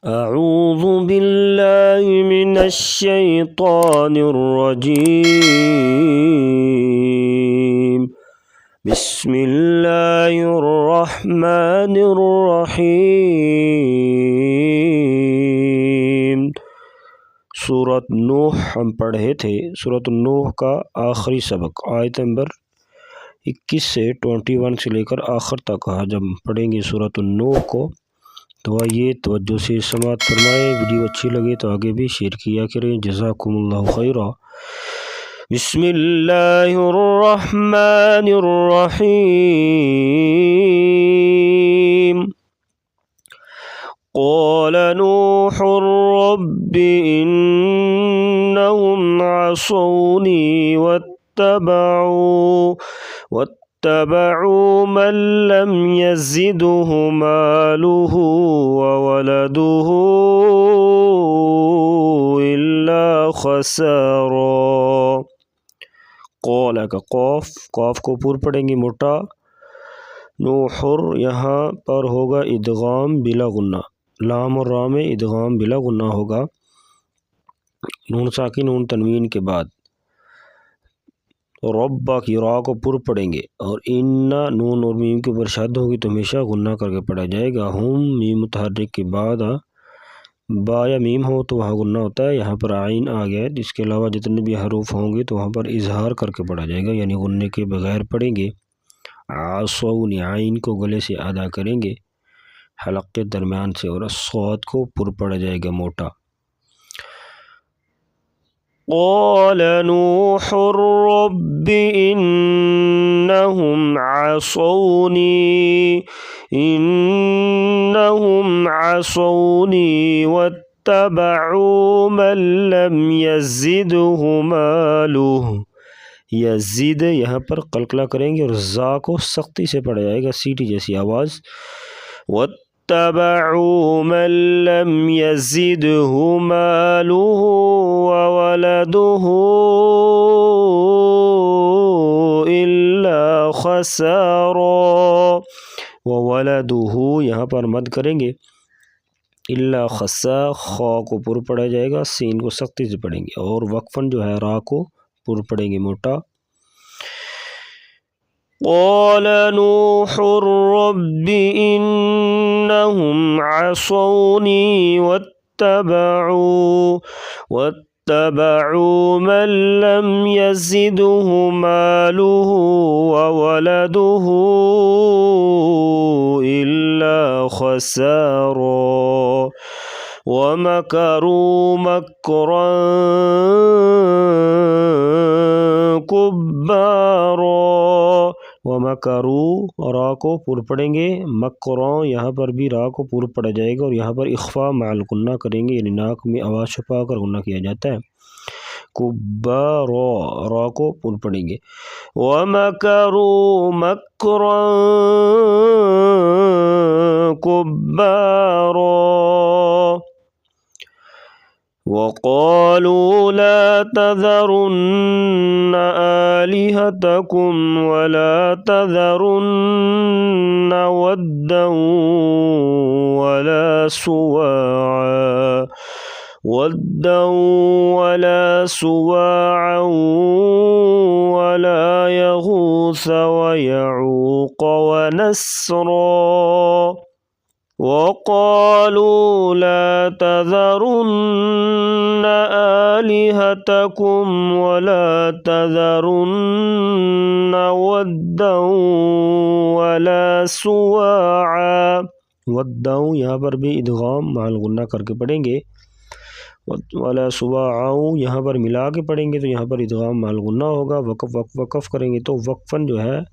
अऊज़ु बिल्लाहि मिनश्शैतानिर्रजीम। बिस्मिल्लाहिर्रहमानिर्रहीम। सूरत नूह हम पढ़े थे। सूरत नूह का आखिरी सबक आयत नंबर 21 से 21 से लेकर आखिर तक आज हम पढ़ेंगे सूरत नूह को। तो आइए तवज्जो से समाअत फरमाएं। वीडियो अच्छी लगे तो आगे भी शेयर किया करें। जज़ाकुमुल्लाहु खैरा। बिस्मिल्लाहिर्रहमानिर्रहीम। क़ाल नूह रब्बि इन्नहुम असौनी वत्तबअू मन लम यज़िदहु मालुहु ववलदुहु इल्ला खसारा। क़ाल का क़ाफ को पूर पढ़ेंगे मोटा। नूहुर यहाँ पर होगा इदगाम बिला गुन्ना। लाम और रा में इदगाम बिला गुन्ना होगा। नून साकिन नून तनवीन के बाद रब्बा की रा को पुर पढ़ेंगे और इन्ना नून और मीम के ऊपर शद होगी तो हमेशा गुन्ना करके पढ़ा जाएगा। हम मीम मुतहर्रिक के बाद बा या मीम हो तो वहाँ गुन्ना होता है। यहाँ पर आइन आ गया है। इसके अलावा जितने भी हरूफ होंगे तो वहाँ पर इजहार करके पढ़ा जाएगा, यानी गुन्ने के बगैर पढ़ेंगे। आसौनी आइन को गले से अदा करेंगे हलक के दरमियान से और सौद को पुर पड़ा जाएगा मोटा। क़ाल नूह रब्बि इन्नहुम असौनी वत्तबअू मन लम यज़िदहु मालुहु। यज़िद यहाँ पर कलकला करेंगे और ज़ा को सख्ती से पढ़ा जाएगा, सीटी जैसी आवाज़। वत्तबअू मन लम यज़िदहु मालुहु ववलदुहु इल्ला खसारा। ववलदुहु यहाँ पर मद करेंगे। इल्ला खसा खा को पुर पढ़ा जाएगा, सीन को सख्ती से पढ़ेंगे और वक्फन जो है रा को पुर पढ़ेंगे मोटा। क़ाल नूह रब्बि इन्नहुम असौनी वत्तबअू मन लम यज़िदहु मालुहु ववलदुहु इल्ला खसारा। वमकरू मकरन कुब्बारा। वमकरू रा को पुर पढ़ेंगे। मकरों यहाँ पर भी रा को पुर पढ़ा जाएगा और यहाँ पर इख्फा माल गुन्ना करेंगे, यानी नाक में आवाज़ छुपा कर गुन्ना किया जाता है। कुब्बारा रा को पुर पढ़ेंगे। वमकरू मकरन कुब्बारा। वक़ालू ला तज़रुन्न आलिहतकुम वला तज़रुन्न वद्दन वला सुवाअ वला यगूस वयऊक़ वनस्रा। वक़ालू ला तज़रुन्न आलिहतकुम वला तज़रुन्न वद्दन वला सुवाअ। वद्दन यहाँ पर भी इदगाम माल गुन्ना करके पढ़ेंगे। वला सुवाअ यहाँ पर मिला के पढ़ेंगे तो यहाँ पर इदगाम माल गुन्ना होगा। वक़फ़ करेंगे तो वक्फ़न जो है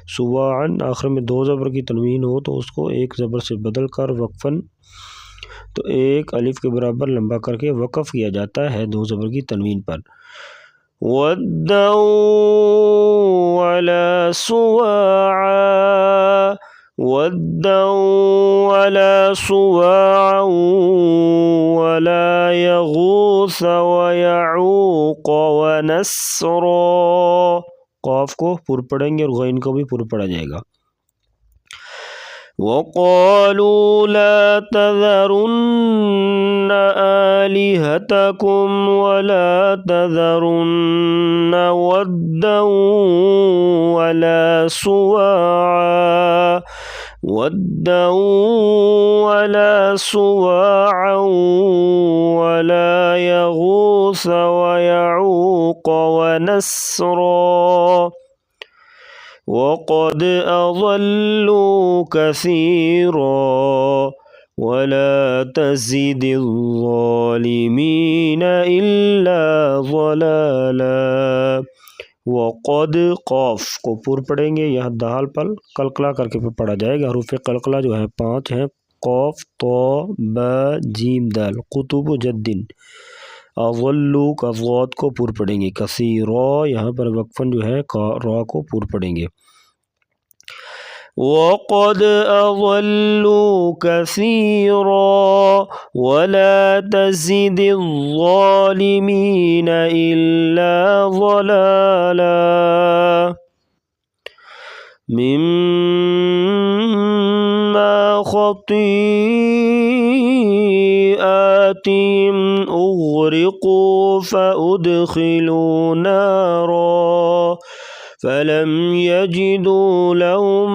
सुवाअन आखिर में दो ज़बर की तनवीन हो तो उसको एक ज़बर से बदल कर वक्फ़न तो एक अलिफ के बराबर लंबा करके वक़फ़ किया जाता है दो ज़बर की तनवीन पर। वद्दन वला सुवाअ वद्दन वला सुवाअ वला यगूस वयऊक़ वनस्रा। क़ाफ को पुर पढ़ेंगे और गैन को भी पुर पढ़ा जाएगा। वक़ालू ला तज़रुन्न आलिहतकुम वला तज़रुन्न वद्दन वला सुवाअ वला यगूस वयऊक़ वनस्रा वक़द अज़ल्लू कसीरा वला तज़िदिज़्ज़ालिमीन इल्ला ज़लाला। वक़द क़ाफ को पूर्व पढ़ेंगे, यह दाल पर कलकला करके पढ़ा जाएगा। हरूफ कलकला जो है 5 हैं, क़ाफ तो ब जीम दाल। कुतुब जद्दिन अज़ल्लू का ज़ाद को पूर्व पढ़ेंगे। कसीरा यहाँ पर वक्फ़न जो है रा को पूर्व पढ़ेंगे। वक़द अज़ल्लू कसीरा वला तज़िदिज़्ज़ालिमीन इल्ला ज़लाला। मिम्मा ख़तीआतिहिम उग़रिक़ू फ़उदख़िलू नारा फ़लम यजिदू लहुम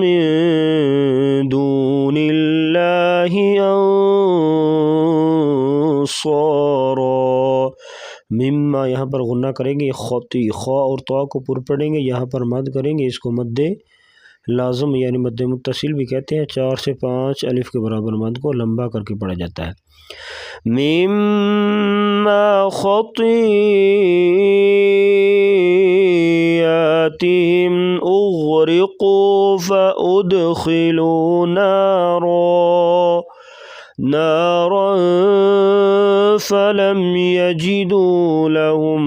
मिन दूनिल्लाहि अंसारा। मिम्मा यहाँ पर गुन्ना करेंगे, खती खा और तो को पूर्व पढ़ेंगे, यहाँ पर मद करेंगे, इसको मद्दे लाज़म यानी मद्दे मुत्तसिल भी कहते हैं। 4 से 5 अलिफ के बराबर मद को लंबा करके पढ़ा जाता है। मिम्मा ख़तीआतिहिम उग़रिक़ू फ़उदख़िलू नारन फ़लम यजिदू लहुम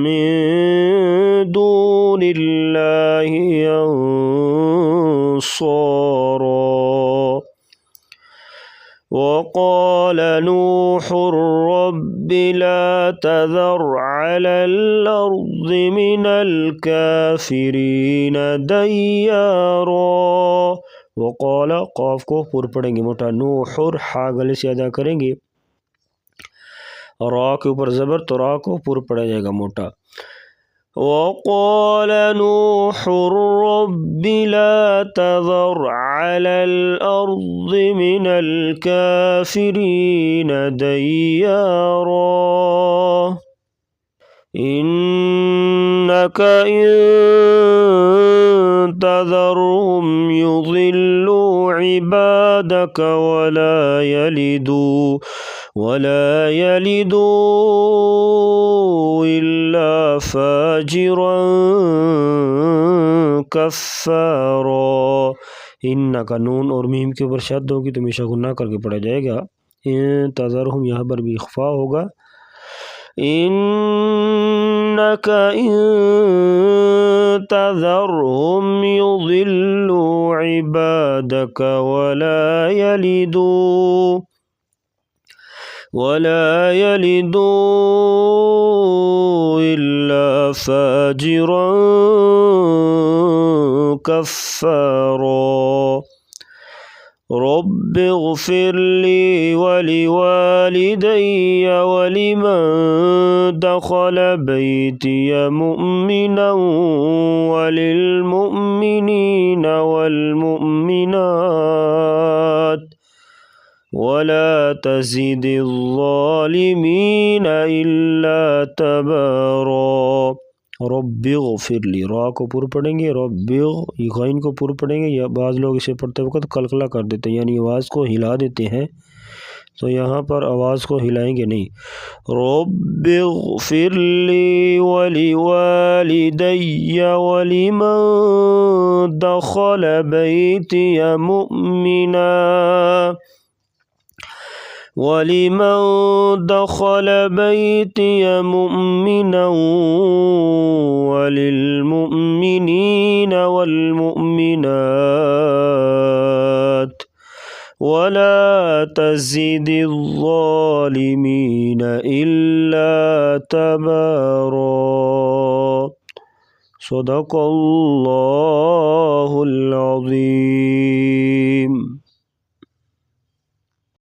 मिन दूनिल्लाहि अंसारा। वक़ाल नूहुर रब्बि ला तज़र अलल अर्ज़ि मिनल काफ़िरीन दय्यारा। वक़ाल क़ाफ को पूर्व पढ़ेंगे मोटा, नूहुर हा गले से अदा करेंगे, रा के ऊपर ज़बर तो रा को पूर्व पढ़ा जाएगा मोटा। वक़ाल नूहुर रब्बि ला तज़र अलल अर्ज़ि मिनल काफ़िरीन दय्यारा इन्नका इन तज़रहुम युज़िल्लू इबादक वला यलिदू इल्ला फ़ाजिरन कफ़्फ़ारा। इन्ना का नून और मीम के ऊपर शद्द होगी तो हमेशा गुन्ना करके पढ़ा जाएगा। इन तज़रहुम यहाँ पर भी इख्फ़ा होगा। इन्नका इन तज़रहुम युज़िल्लू इबादक वला यलिदू इल्ला फ़ाजिरन कफ़्फ़ारा। रब्बिग़फ़िर ली वलिवालिदैय वलिमन दख़ल बैतिय मुअ्मिनन वलिलमुअ्मिनीन वल्मुअ्मिनात वला तज़िदिज़्ज़ालिमीन इल्ला तबारा। रब्बिग़फ़िरली रा को पूर्व पढ़ेंगे, रब्बिग़ गैन को पूर्व पढ़ेंगे। या बाज़ लोग इसे पढ़ते वक्त कलकला कर देते हैं यानी आवाज़ को हिला देते हैं, तो यहाँ पर आवाज़ को हिलाएंगे नहीं। रब्बिग़फ़िरली वलिवालिदैय वलिमन दख़ल बैतिय मुअ्मिना वलिलमुअ्मिनीन वल्मुअ्मिनात वला तज़िदिज़्ज़ालिमीन इल्ला तबारा। सदक़ल्लाहुल अज़ीम।